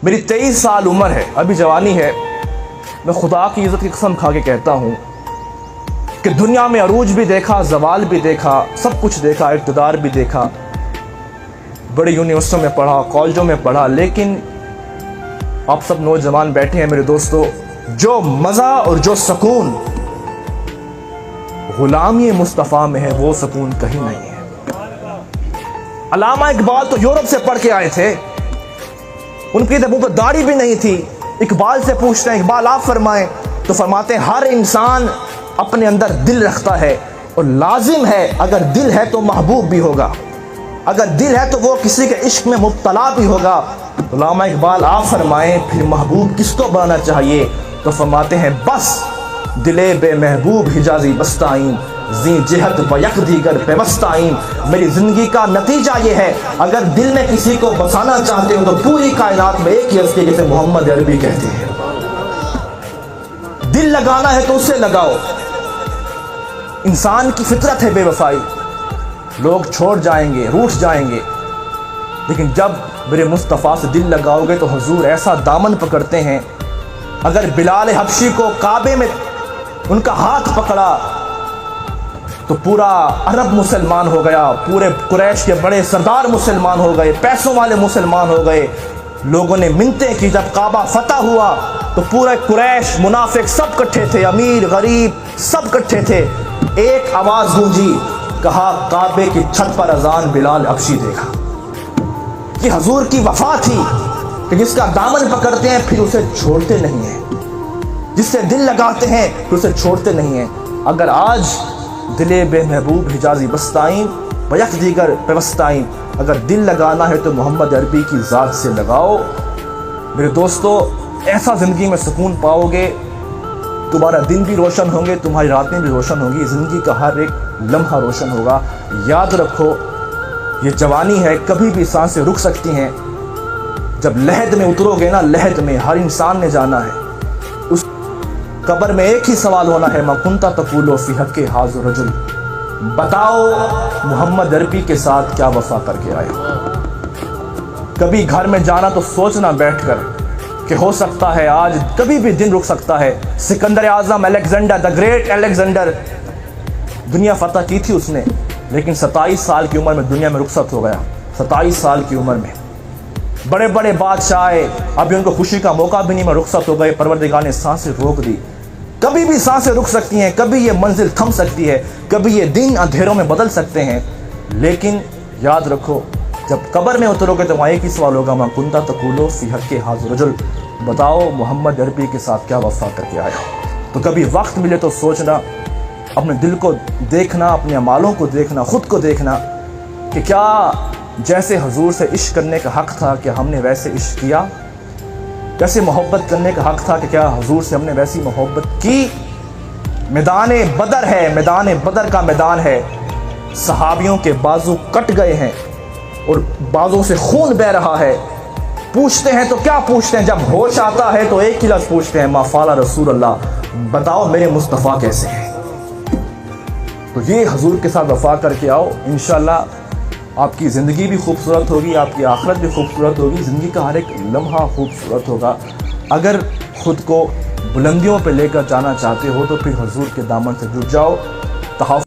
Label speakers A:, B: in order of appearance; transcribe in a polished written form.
A: मेरी 23 साल उम्र है, अभी जवानी है। मैं खुदा की इज़्ज़त की कसम खा के कहता हूँ कि दुनिया में अरूज भी देखा, ज़वाल भी देखा, सब कुछ देखा, इक़्तिदार भी देखा, बड़ी यूनिवर्सिटियों में पढ़ा, कॉलेजों में पढ़ा, लेकिन आप सब नौजवान बैठे हैं मेरे दोस्तों, जो मज़ा और जो सुकून ग़ुलामी मुस्तफ़ा में है वो सुकून कहीं नहीं है। अल्लामा इकबाल तो यूरोप से पढ़ के आए थे, उनकी तो मुंह पर दाढ़ी भी नहीं थी। इकबाल से पूछते हैं, इकबाल आप फरमाएं, तो फरमाते हैं हर इंसान अपने अंदर दिल रखता है और लाजिम है अगर दिल है तो महबूब भी होगा, अगर दिल है तो वो किसी के इश्क में मुब्तला भी होगा। तो अल्लामा इकबाल आप फरमाएं फिर महबूब किसको बनाना चाहिए? तो फरमाते हैं बस दिले बे महबूब हिजाजी बस्ताइन जी जिहत बयक दीगर पेवस्ताइन। मेरी ज़िंदगी का नतीजा ये है, अगर दिल में किसी को बसाना चाहते हो तो पूरी कायनात में एक ही हस्ती जिसे मोहम्मद अरबी कहते हैं। दिल लगाना है तो उससे लगाओ। इंसान की फितरत है बेवफाई, लोग छोड़ जाएंगे, रूठ जाएंगे, लेकिन जब मेरे मुस्तफ़ा से दिल लगाओगे तो हुजूर ऐसा दामन पकड़ते हैं। अगर बिलाल हबशी को काबे में उनका हाथ पकड़ा तो पूरा अरब मुसलमान हो गया, पूरे कुरैश के बड़े सरदार मुसलमान हो गए, पैसों वाले मुसलमान हो गए। लोगों ने मिन्नतें की, जब काबा फतह हुआ तो पूरे कुरैश मुनाफिक सब इकट्ठे थे, अमीर गरीब सब इकट्ठे थे। एक आवाज़ गूंजी, कहा काबे की छत पर अजान बिलाल हबशी देगा। ये हुजूर की वफा थी कि जिसका दामन पकड़ते हैं फिर उसे छोड़ते नहीं हैं, जिससे दिल लगाते हैं फिर उसे छोड़ते नहीं हैं। अगर आज दिले बे महबूब हिजाजी बस्ताइन बयक दीगर पेवस्ताइन, अगर दिल लगाना है तो मोहम्मद अरबी की ज़ात से लगाओ। मेरे दोस्तों, ऐसा ज़िंदगी में सुकून पाओगे, तुम्हारा दिन भी रोशन होंगे, तुम्हारी रातें भी रोशन होंगी, ज़िंदगी का हर एक लम्हा रोशन होगा। याद रखो, ये जवानी है, कभी भी सांसें रुक सकती हैं। जब लहद में उतरोगे ना, लहद में हर इंसान ने जाना है। उस कब्र में एक ही सवाल होना है, मकुंता तकुलो फी हक़्क़ि हाज़ रजुल, बताओ मोहम्मद अरबी के साथ क्या वफा करके आए हो। कभी घर में जाना तो सोचना बैठकर कि हो सकता है आज कभी भी दिन रुक सकता है। सिकंदर आज़म, अलेक्जेंडर द ग्रेट अलेक्जेंडर, दुनिया फतह की थी उसने, लेकिन 27 साल की उम्र में दुनिया में रुखसत हो गया। 27 साल की उम्र में बड़े बड़े बादशाह आए, अभी उनको खुशी का मौका भी नहीं, में रुखसत हो गए। परवरदिगार ने सांसें रोक दी। कभी भी सांसें रुक सकती हैं, कभी ये मंजिल थम सकती है, कभी ये दिन अंधेरों में बदल सकते हैं, लेकिन याद रखो जब कब्र में उतरोगे तो वहाँ एक ही सवाल होगा, मा कुंता तकुलो फी हक़्क़ि हाज़ रजुल, बताओ मोहम्मद अरबी के साथ क्या वफा करके आया हो। तो कभी वक्त मिले तो सोचना, अपने दिल को देखना, अपने अमालों को देखना, ख़ुद को देखना कि क्या जैसे हुजूर से इश्क करने का हक़ था कि हमने वैसे इश्क किया, जैसे मोहब्बत करने का हक़ था कि क्या हुजूर से हमने वैसी मोहब्बत की। मैदान बदर है, मैदान बदर का मैदान है, सहाबियों के बाजू कट गए हैं और बाजू से खून बह रहा है। पूछते हैं तो क्या पूछते हैं, जब होश आता है तो एक ही लफ्ज़ पूछते हैं, मा फ़ाला रसूल अल्लाह, बताओ मेरे मुस्तफ़ा कैसे हैं। तो ये हुजूर के साथ वफा करके आओ, इंशाअल्लाह आपकी ज़िंदगी भी खूबसूरत होगी, आपकी आखिरत भी खूबसूरत होगी, ज़िंदगी का हर एक लम्हा खूबसूरत होगा। अगर ख़ुद को बुलंदियों पर लेकर जाना चाहते हो तो फिर हुजूर के दामन से जुड़ जाओ। तहफ़्फ़ुज़